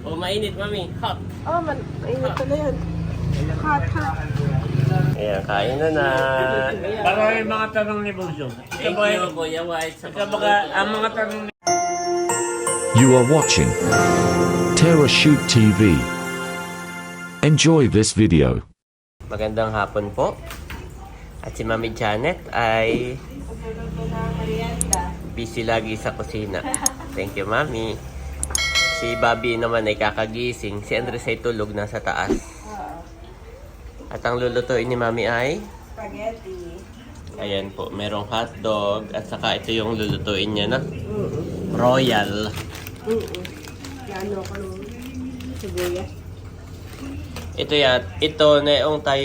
Oh, mainit, mami. Hot. Oh, mainit pala yun. Hot. Ayan, kain na. Para yung mga tanong ni Bunso. Thank you, Kuya White. Ang mga tanong ni You are watching Terra Shoot TV. Enjoy this video. Magandang hapon po. At si Mami Janet ay busy lagi sa kusina. Thank you, Mami. Si Bobby naman ay kakagising. Si Andres ay tulog na sa taas. At ang lulutuin ni Mami ay Spaghetti. ayan po, merong hotdog at saka ito yung lulutuin niya na Royal. Gano ko nung sibuyas. Ito na yung tayo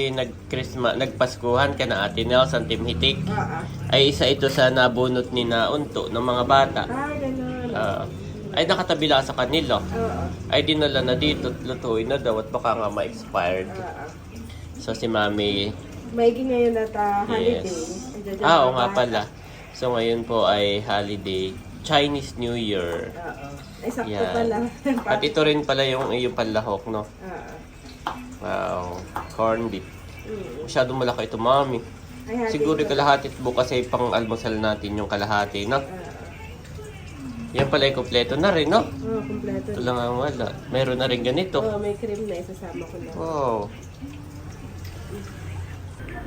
nagpaskuhan ka na Ate Nels ang Team Hitik. Ay isa ito sa nabunot ni na unto ng mga bata. Ganun. Ay nakatabi lang sa kanila. Ay dinala na dito, lutuin na daw at baka nga ma-expired. So si Mami, Maigi ngayon at holiday. yes. Oo nga pala. So ngayon po ay holiday, Chinese New Year. Ay, sakto Yan. pala. At ito rin pala yung panlahok, no? Wow, corn beef. Masyadong malaki ito, Mami. Ay, Siguro kalahati bukas ay pang almusal natin yung kalahati, no? Yan pala ay kompleto na rin, no? Kompleto. Ito lang ang wala. Meron na rin ganito. May cream na isasama ko na. Wow.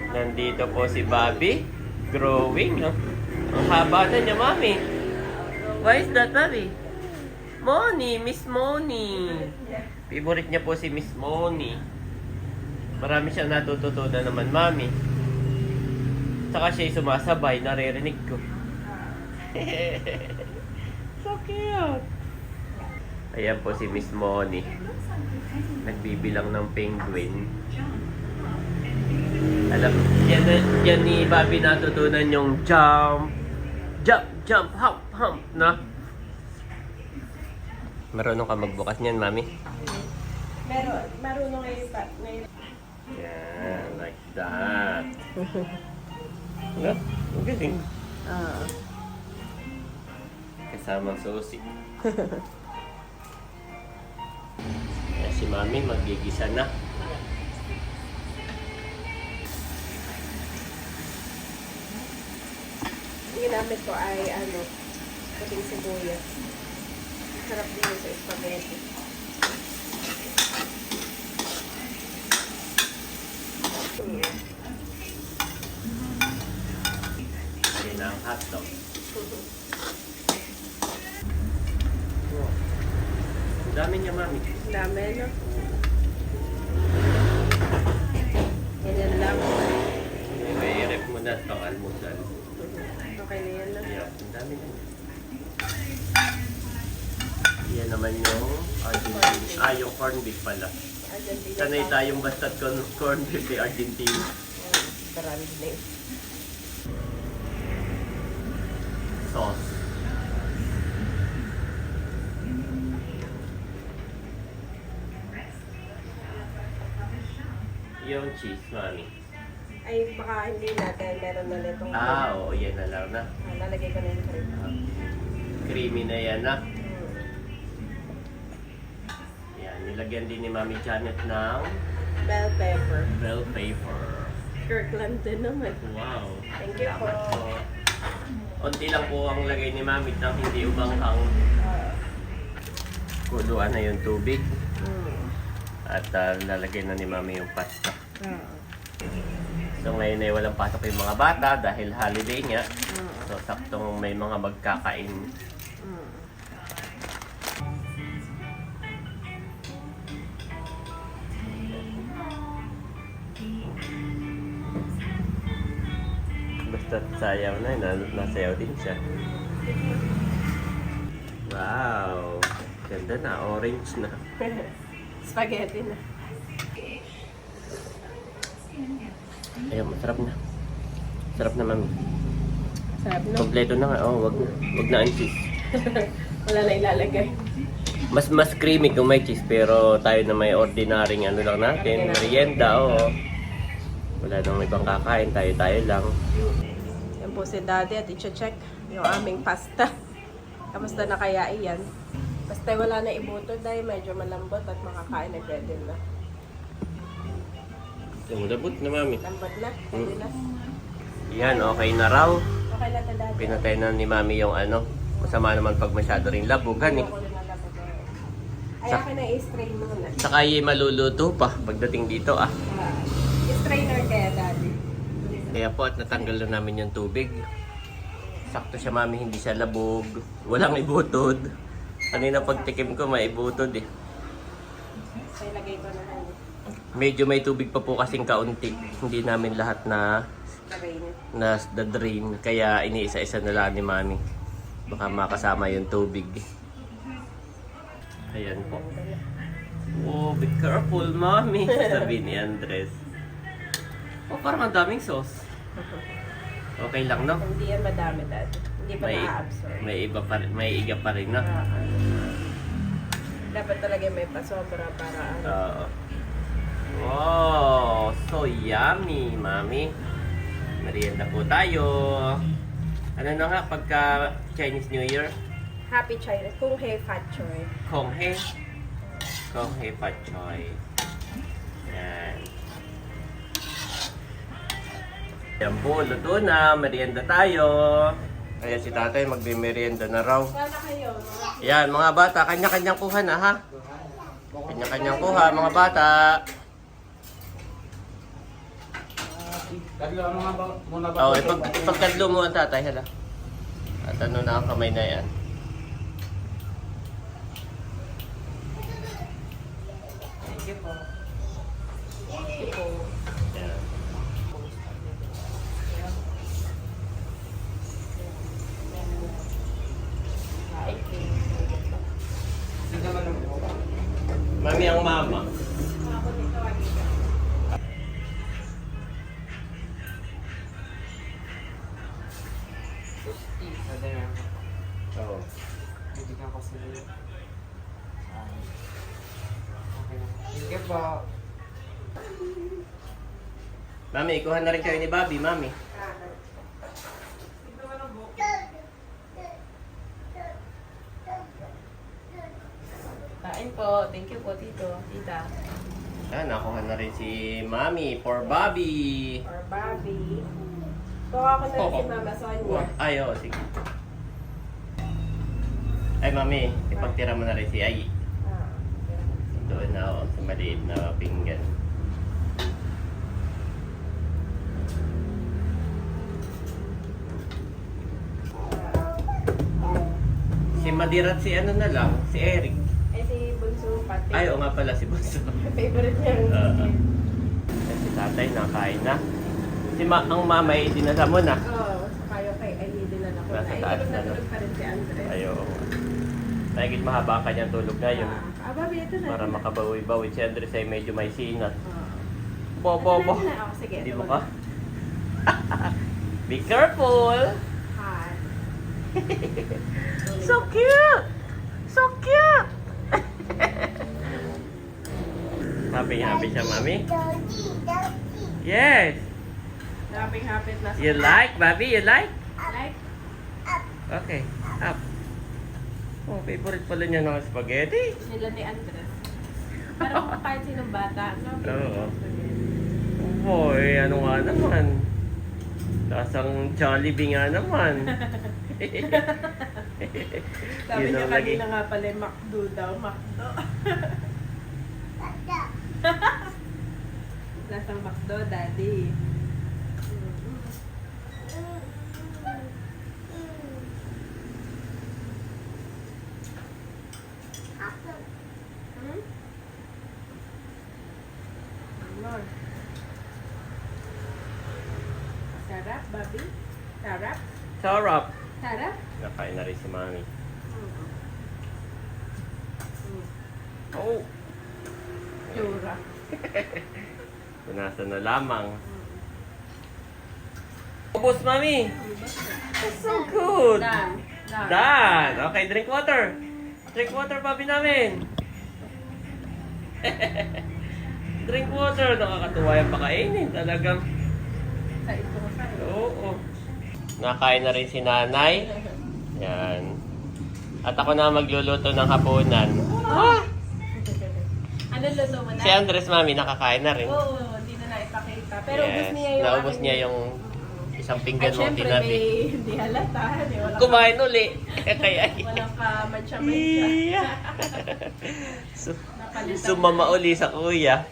Nandito po si Bobby. Growing, no? Ang haba na niya, Mami. Why is that, Bobby? Moni, Miss Moni. Favorite niya po si Miss Moni. Marami siyang natututunan naman, Mami. Saka siya'y sumasabay, naririnig ko. So cute. Ayan po si Miss Moni. Nagbibilang ng penguin. Alam, yan ni Bobby natutunan yung jump, hop, na? Marunong ka magbukas niyan, Mami? Marunong ngayon pa. Yeah, like that. Wala, ang galing. Kasamang susi. Ayan, si Mami magigisa na. Ang ginamit ko ay puting sibuyas. Sarap din yun sa spaghetti. Ayan na ang hotdog. Ang dami niya, Mami. Ang dami, no? Ganyan lang. May rep mo na pang almusal. Okay na yan, no? Ayan, ang dami na. Yan naman yung Argentina. Yung corned beef pala. Argentina. Sanay tayong basta't corned beef ni Argentina. Grande. Sauce. Yung cheese, Mami. Ay, baka hindi natin. Meron na nitong Oo, yan na lang na. lalagay ko na yung cream. Creamy na yan na. Yan, nilagyan din ni Mami Janet ng Bell pepper. bell pepper. Kirkland din naman. Wow. Thank you po. Salamat po. Unti lang po ang lagay ni Mami nang hindi umanghang. Kuluan na yung tubig. At lalagay na ni Mami yung pasta. So ngayon ay walang pasok yung mga bata dahil holiday nga. So saktong may mga magkakain. Basta sayaw na, nasayaw din siya. Wow! Ganda na, orange na. Spaghetti na. Ayun, masarap na. Sarap na, Mami. Sarap, no? Kompleto na nga. Oh, wag na ang cheese. Wala na ilalagay. Mas creamy kung may cheese, pero tayo na may ordinaryong ano lang natin, merienda, oo. Wala nang ibang kakain, tayo lang. Yan po si Daddy at i-check yung aming pasta. Kamusta na kaya iyan? Basta wala na ibuto dahil medyo malambot at makakain na pwede na. Lumulabot na, mami. Lambot na, pwede na. Yan, okay na raw. Okay na talaga. Pinatay na ni mami yung ano. Masama naman pag masyado rin labugan eh. Ako na labog. Ay, akin na i-strain muna. Saka yung maluluto pa pagdating dito ah. I-strainer kaya, daddy. Kaya po at natanggal na namin yung tubig. Sakto siya mami, hindi siya labog. Walang ibutod. Kanina pagtikim ko may ibutod eh. So, ilagay ko na lang. Medyo may tubig pa po kasing kaunti. Hindi namin lahat na drain. Kaya iniisa-isa na lang ni mami. Baka makasama yung tubig. Ayan po. Oh, be careful, mami. Sabi ni Andres. Oh, parang ang daming sauce. Okay lang, no? Hindi yan madami, dad. Hindi pa na-absorb. May iga pa rin, no? Dapat talaga may pasobra para ano. Oo. Wow, so yummy, mami. Merienda po tayo. Ano na nga pagka Chinese New Year? Happy China. Kung hey fat choy. Kong He Pat Choy. Yan. Yan po, luto na. Merienda tayo. Kaya si tatay magbe-merienda na raw. Sana kayo. Yan, mga bata, kanya-kanyang kuha na ha. Kanya-kanyang kuha, mga bata. Kadlo mga muna Oh, ipagkadlo mo ang tatay, hala. At ano na ang kamay na yan. Thank you po. Thank you po. Yan. Mami ang mama. Oo. Bibigyan ko sila. Okay na. Thank you po. Mami, ikuha na rin kayo ni Bobby, mami. Kain po. Thank you po, tito. Tita. Ah, nakuha na rin si Mami for Bobby. Or Bobby. Kuha ko na rin si Mama Sonia. Ay, oo, sige. Ay, Mami, ipagtira mo na rin si Ai. Ah, Doon na ako sa maliit na pinggan. Si Madirat si ano na lang, si Eric. eh si Bunso pati. Ay, oo nga pala si Bunso. Favorite niya. Si tatay nakain na. Ang mama ay dinala mo na. Oo. Kayo kay ay din na ako. Nasa Ay, taas tulog na, na no? tulog pa rin si Andres. Ayo. Nagigit mahaba ang kanyang tulog ngayon. Bobby, ito na. Para makabawi-bawi. Si Andres ay medyo may sinat. Bo. Bo. Sige. Hindi ito mo na. ka? Be careful! Hi. So cute! So cute! Happy siya, mami? Yes! Happy na. You like, Bobby? You like? Like? Okay, up. Oh, favorite pala niya ng spaghetti. Nila ni Andres. Pero kahit sinong bata, no? Oo. Boy, ano nga naman? Lasang Jollibee nga naman. Sabi Yun niya ang lagi. kanina nga pala, McDo daw, McDo. Lasang McDo, daddy. Hmm? Lord. Sarap, Bobby? Sarap? Sarap. Sarap? Nakain na rin si mami. Mm. Oh, Yura. punasan na lamang. Ubus, mami. That's so good. Done. Done. Okay, drink water. Drink water, papi namin. Drink water. Nakakatuwa yung pakainin. Talagang, Sa ito ko sa'yo. oo. Nakain na rin si nanay. Yan. At ako na magluluto ng hapunan. Ano luto mo na? Si Andres, mami, nakakain na rin. Oo, hindi na naipakita. Pero ubus niya yung Naubos aking- niya yung isang At pinggan mong syempre, tinabi. hindi halata. Walang, Kumain uli. Kaya walang ka-mancha-mancha. Napalitan. Sumama uli sa kuya.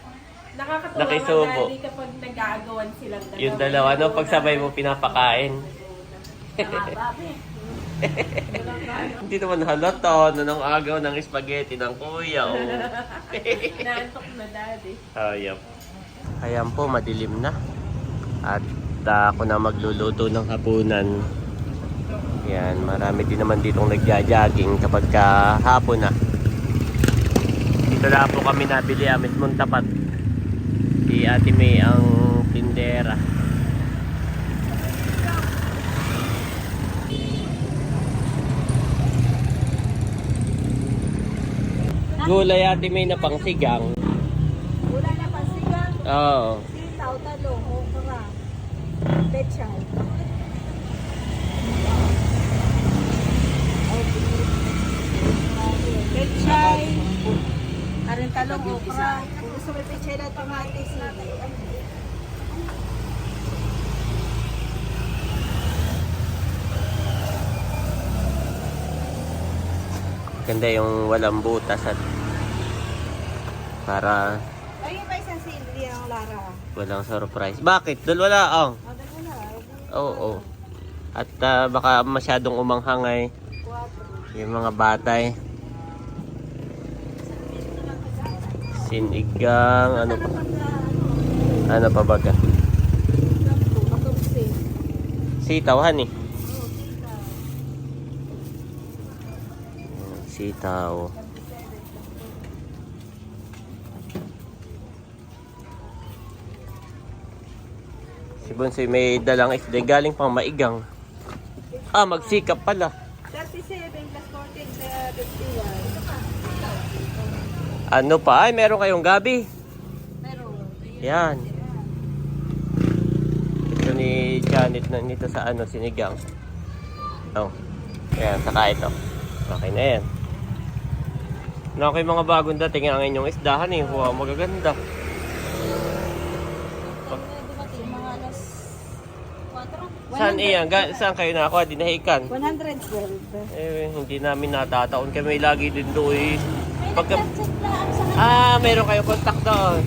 Nakakatuwa Nakisubo. mga daddy kapag nag-aagawan silang dalawa. Yung dalawa, no? Pagsabay mo pinapakain. Nakababi. Walang ka- Hindi naman halata na ng agaw ng spaghetti ng kuya. Oh. Naantok na daddy. Hayop. Ayan po, madilim na. At ako na magluluto ng hapunan. Yan, marami din naman ditong nagja-jogging kapag hapon na. Dito na po kami nabili, mismong tapat. Si Ate May ang tindera. Gulay Ate May na pangsigang. Wala na pasigang, Oo. sitaw, talong, okra, pechay. Pechay, karin talong, okra. Kung gusto mo pechay na tomatis, Ganda yung walang butas at para Ayun pa isang silbi ang Lara. walang surprise. Bakit? Doon wala ang. Ano mo na? Oo. At baka masyadong umanghangay 4. yung mga batay. Sinigang, ano pa? Ano pa baga? Sitaw, honey. Sitaw. Si Bonsoy may dalang isda galing pang maigang. Magsikap pala. 37 plus 14, 51. Ano pa? Ay, meron kayong gabi. Pero, Yan. Ito ni Janet na nito sa sinigang. Oh. Ayan, saka ito. Okay na yan. Na okay mga bagong dating ang inyong isdahan eh. Wow, magaganda. dumating mga alas 4. Saan iyan? Saan kayo nakakuha? Dinahikan? 112. Eh, hindi namin natataon. Kami lagi din doon eh. May Pagka... nag-chat lang sa meron kayong contact doon.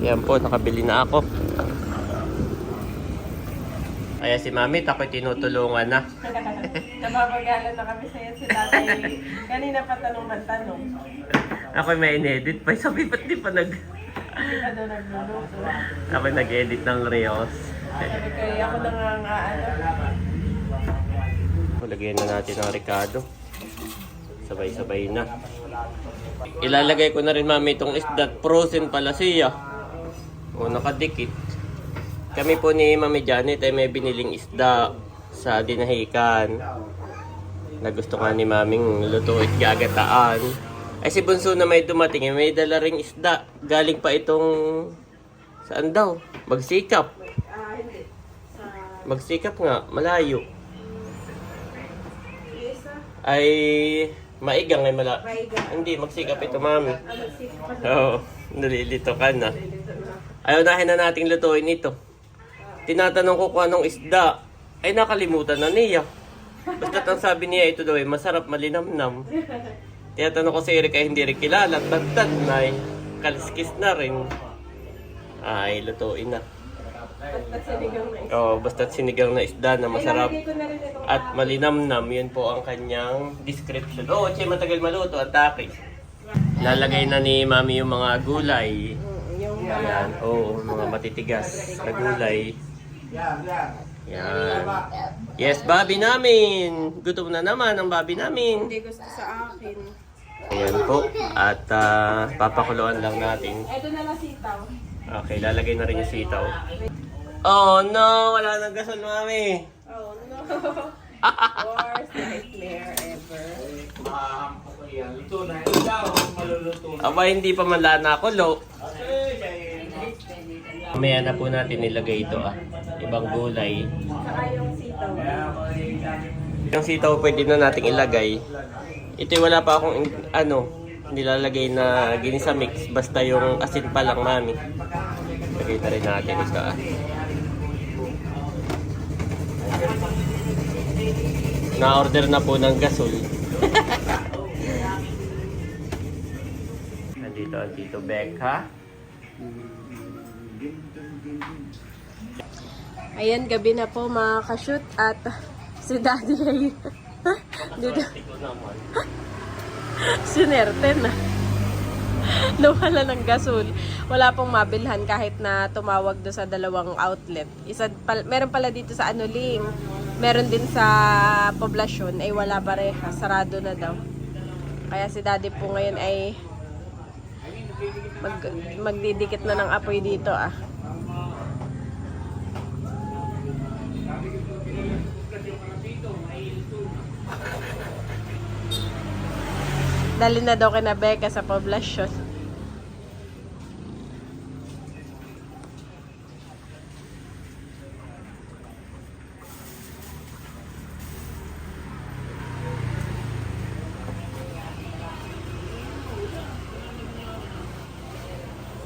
Yan po, nakabili na ako. Kaya si Mami, ako'y tinutulungan na. Nababagalan na kami sa'yo si tatay. Kanina pa tanong ng tanong. Ako'y may in-edit pa. Sabi, ba't di pa Hindi pa daw nagluluto. Ako'y nag-edit ng Reels. Sabi ko, ako na nga Lagyan na natin ang Ricardo. Sabay-sabay na. Ilalagay ko na rin, Mami, itong isda. Frozen pala siya. O, nakadikit. Kami po ni Mami Janet ay may biniling isda sa dinahikan. Na gusto nga ni Maming lutuit gagataan. Ay si Bunso na may dumating, may dala ring isda. Galing pa itong... Saan daw? Magsikap. Magsikap nga, malayo. Ay... Maigang ay Hindi, magsikap ito, Mami. Oo, nalilito ka na. Ayaw nahin na nating lutuin ito. Tinatanong ko kung anong isda. Ay nakalimutan na niya. Basta ang sabi niya ito daw ay masarap malinamnam. Tinatanong ko si Erika hindi rin kilala. Tagtad na ay kaliskis na rin. Ay lutuin na. Basta sinigang na isda na masarap at malinamnam. Yun po ang kanyang description. Che, matagal maluto at taki. Lalagay na ni Mami yung mga gulay. Yan, mga matitigas na gulay. Yan. Yes, Bobby namin. Gutom na naman ang Bobby namin. Hindi gusto sa akin. Ayan po. At papakuluan lang natin. Ito na lang sitaw. Okay, lalagay na rin yung sitaw. Oh no! Wala nang gasol, Mami. Oh no. Worst nightmare ever. Aba, hindi pa man na ako, lo. Mamaya na po natin nilagay ito, ibang gulay. Saka yung sitaw. Yung sitaw pwede na nating ilagay. Ito wala pa akong nilalagay na ginisa mix. Basta yung asin pa lang, mami. Lagay na rin natin isa. Na-order na po ng gasol. Nandito ang Tito Becca. Ayan, gabi na po mga ka-shoot at si Daddy ay dito. Sinerte na. Nawala ng gasol. Wala pong mabilhan kahit na tumawag do sa dalawang outlet. Meron pala dito sa Anuling. Meron din sa poblasyon ay wala pareha. Sarado na daw. Kaya si Daddy po ngayon ay magdidikit na ng apoy dito ah. Dali na daw kina Becca sa poblasyon.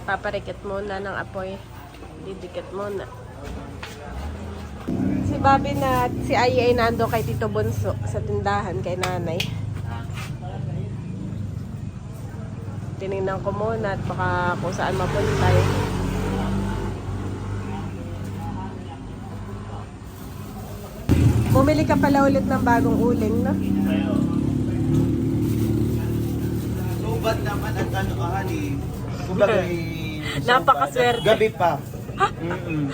Paparikit muna ng apoy. Didikit muna. Si Bobby na si Ai ay nando kay Tito Bunso sa tindahan kay nanay. Tinignan ko muna at baka kung saan mapunta eh. Bumili ka pala ulit ng bagong uling, no? Subat naman at honey. Kumbaga Napakaswerte. gabi pa.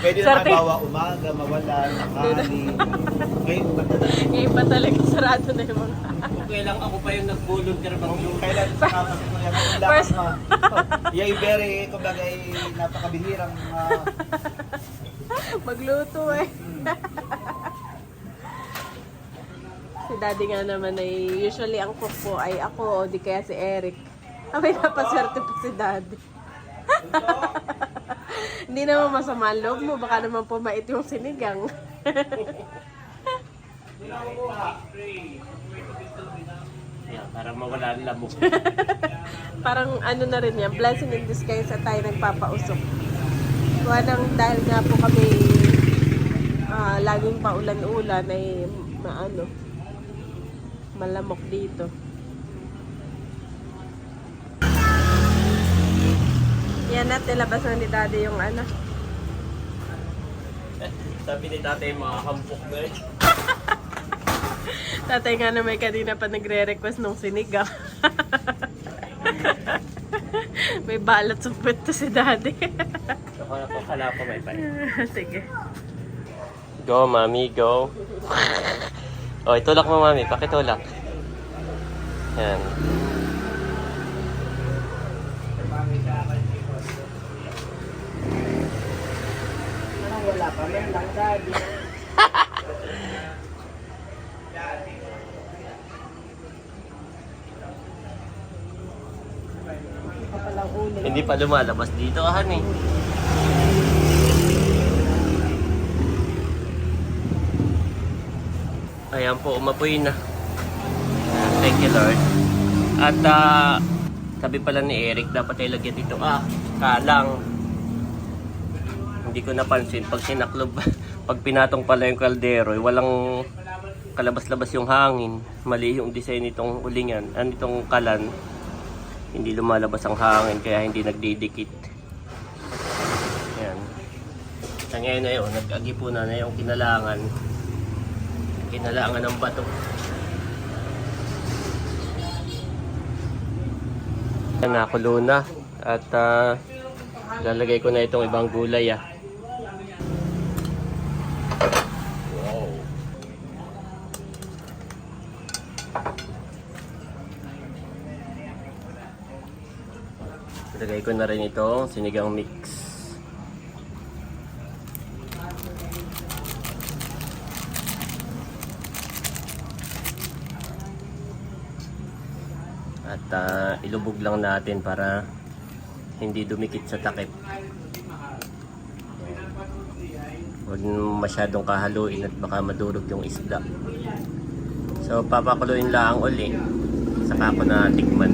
Pwede na Swerte. mabawa umaga, mawala, nakahani. Ngayon ba Ngayon pa talaga sarado na yung mga... Okay lang ako pa yung nag-volunteer bang kailan sa kapas ko yan? First- Yay, very, kumbaga napakabihirang Magluto eh. Si Daddy nga naman ay usually ang cook po ay ako o di kaya si Eric. May napaswerte po si Daddy. Hindi naman masama ang loob mo. Baka naman pumait yung sinigang. Yeah, para mawala ang lamok. Parang ano na rin yan. Blessing in disguise sa tayo nagpapausok. Kuha nang dahil nga po kami laging paulan-ulan ay malamok dito. Yan at nilabas na ni Daddy yung Sabi ni tatay mga hampok na rin. Tatay nga na may kanina pa nagre-request nung sinigang. May balat sa puwet to si Daddy. Kala ko may pa. Sige. Go, mami, go. Oh, itulak mo, mami. Pakitulak. Yan. Wala pa man lang, Daddy. Hindi pa lumalabas dito, honey. Ayan po, umapoy na. Thank you, Lord. At sabi pala ni Eric, dapat ay lagyan dito, kalang. Hindi ko napansin, pag sinaklob, pag pinatong pala yung kaldero, walang kalabas-labas yung hangin. Mali yung design nitong ulingan, nitong kalan. Hindi lumalabas ang hangin, kaya hindi nagdidikit. Yan. Sa ngayon na yun, nag-agipunan na yung kinalangan ng bato. Nakulo na at lalagay ko na itong ibang gulay Wow. Lalagay ko na rin itong sinigang mix. At ilubog lang natin para hindi dumikit sa takip. Huwag masyadong kahaluin at baka madurog yung isda. So papakuluin lang uli. Saka ko na tikman.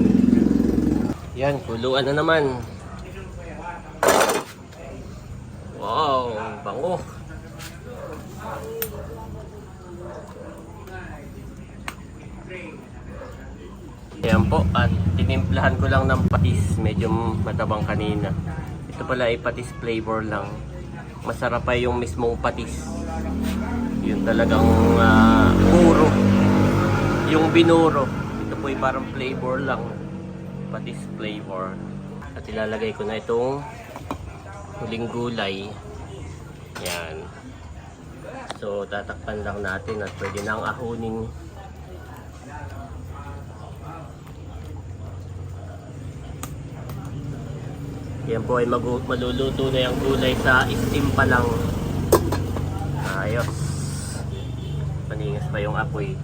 Yan, kuluan na naman. Wow, bango. Yan po, at tinimplahan ko lang ng patis. Medyo matabang kanina. Ito pala ay patis flavor lang. Masarap pa yung mismong patis. Yun talagang puro. Yung binuro. Ito po ay parang flavor lang. Patis flavor. At ilalagay ko na itong huling gulay. Yan. So tatakpan lang natin at pwede nang ahunin. Yan po ay maluluto na yung gulay sa steam pa lang. Ayos. Paningas pa yung apoy.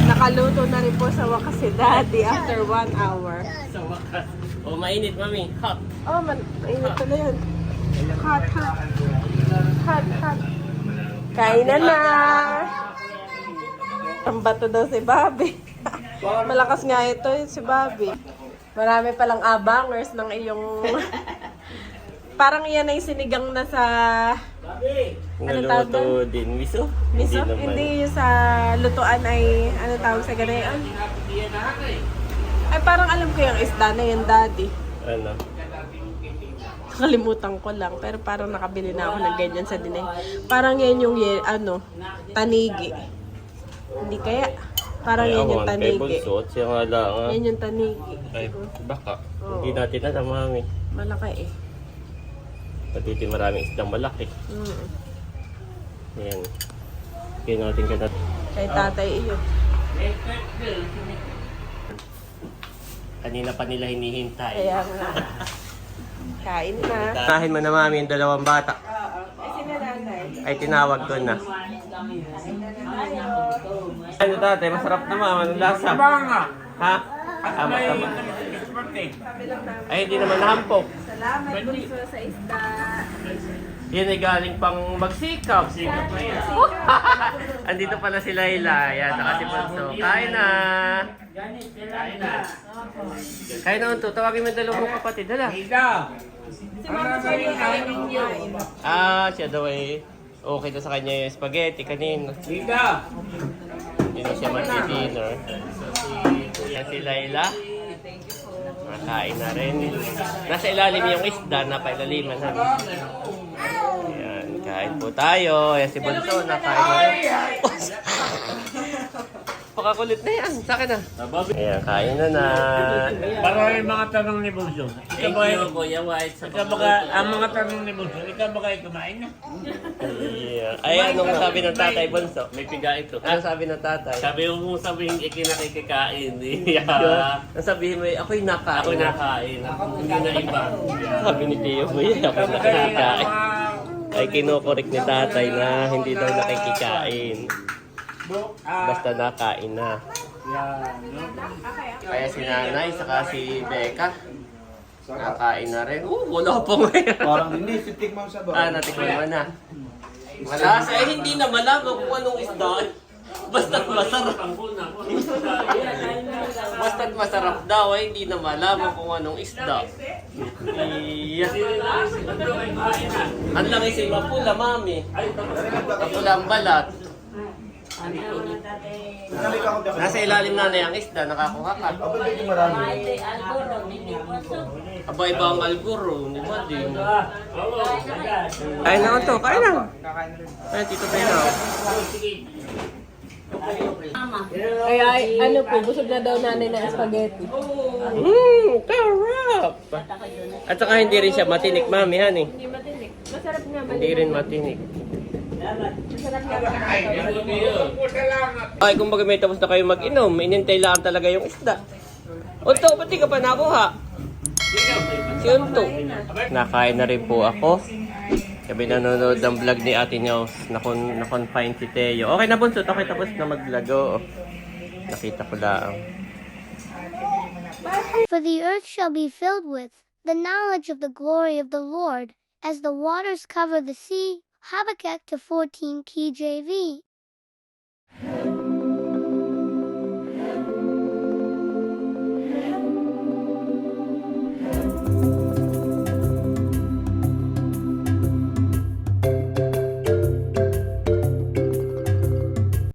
Nakaluto na rin po sa wakas si Daddy after 1 hour. Sa wakas. Oh, mainit, mami. Hot. Oh, mainit pala yun. Hot, hot. Hot, hot. Kain na na! Ang bato daw si Bobby. Malakas nga ito si Bobby. Marami palang abangers ng iyong... Parang yan ay sinigang na sa... Ano tawag Naluto doon? din. Miso? Miso? naman. Hindi yung sa lutuan ay... Ano tawag sa ganayon? Ay parang alam ko yung isda na yun, Daddy. Ano? Nakalimutan ko lang. Pero parang nakabili na ako ng ganyan sa dinay. Parang yan yung tanigi. Hindi kaya? Parang Ay, yan ako, yung ang tanigi. table suot. Siya nga lang. Yan yung tanigi. Ay, baka. Oo. Hindi natin alam, mami. Malaki eh. Pati ito maraming isdang malaki. Mm. Yan. Kaya natin ka na. Kay tatay iyo. Kanina pa nila hinihintay. Kaya nga. Kain na. Tahin mo na, mami, yung dalawang bata. Ay, sinananay. Ay, tinawag ko na. Ano tatay, masarap naman. Anong lasa? Ha? Tama. Ay, hindi naman nahampok. Salamat bunso sa isda. Yan ay galing pang magsikap. Andito pala si Layla. Yan, naka si Bunso. Kain na. Kain na unto. Tawagin mo yung dalawang kapatid. Hala. Si Mama Jenny ay kumain. Siya daw ay okay daw sa kanya yung spaghetti kanina. Hindi na siya mag-dinner. Yan si Layla. Nakain na rin. Nasa ilalim yung isda. Napailaliman na. Ayan, kain po tayo. Ayan si Bunso, nakain na rin. Pakakulit na yan. Sa akin na. Ayan, kain na na. Para yung mga tanong ni Bunso. Ikaw ba kayo? Kuya White. Ang mga tanong ni Bunso, ikaw ba kayo kumain na? Yeah. Ay, anong sabi ng tatay, Bunso? May piga ito. Anong sabi ng tatay? Sabi ko kung sabihin ikinakikikain. Ang sabihin mo, ako'y nakain. Ako nakain. Hindi na iba. Sabi ni Tio mo, ako'y nakikikain. Ay, kinukorek ni tatay na hindi daw nakikikain. Basta nakain na. Kaya si nanay, saka si Becca, nakain na rin. Wala pa ngayon. Parang hindi, titikman sa ba? Natikman mo na. Malasa, hindi na malaman kung anong isda. Basta't masarap. Basta't masarap daw, hindi na malaman kung anong isda. Iya. Ang langis ay mapula, mami. Mapula ang balat. Nasa ilalim na ang isda, nakakuha ka. Aba, medyo marami. Aba, iba ang alguro, di ba din? Kain na to, kain na. Ay, Tito Pena. Kaya ano po, busog na daw nanay ng spaghetti. Karap! At saka hindi rin siya matinik, mami, han eh. Hindi matinik. Masarap nga. Hindi rin matinik. Masarap nga. Ay, kung baga may tapos na kayo mag-inom, inintay lang talaga yung isda. Unto, ba't di ka pa nakuha? Si Unto. Nakain na rin po ako. Sabi nanonood ng vlog ni Ate Nyaws. Na-confine si Teo. Okay na, Bunso. Okay, tapos na mag-vlog. Oo. Nakita ko lang. For the earth shall be filled with the knowledge of the glory of the Lord, as the waters cover the sea. Habakkuk 2:14 KJV.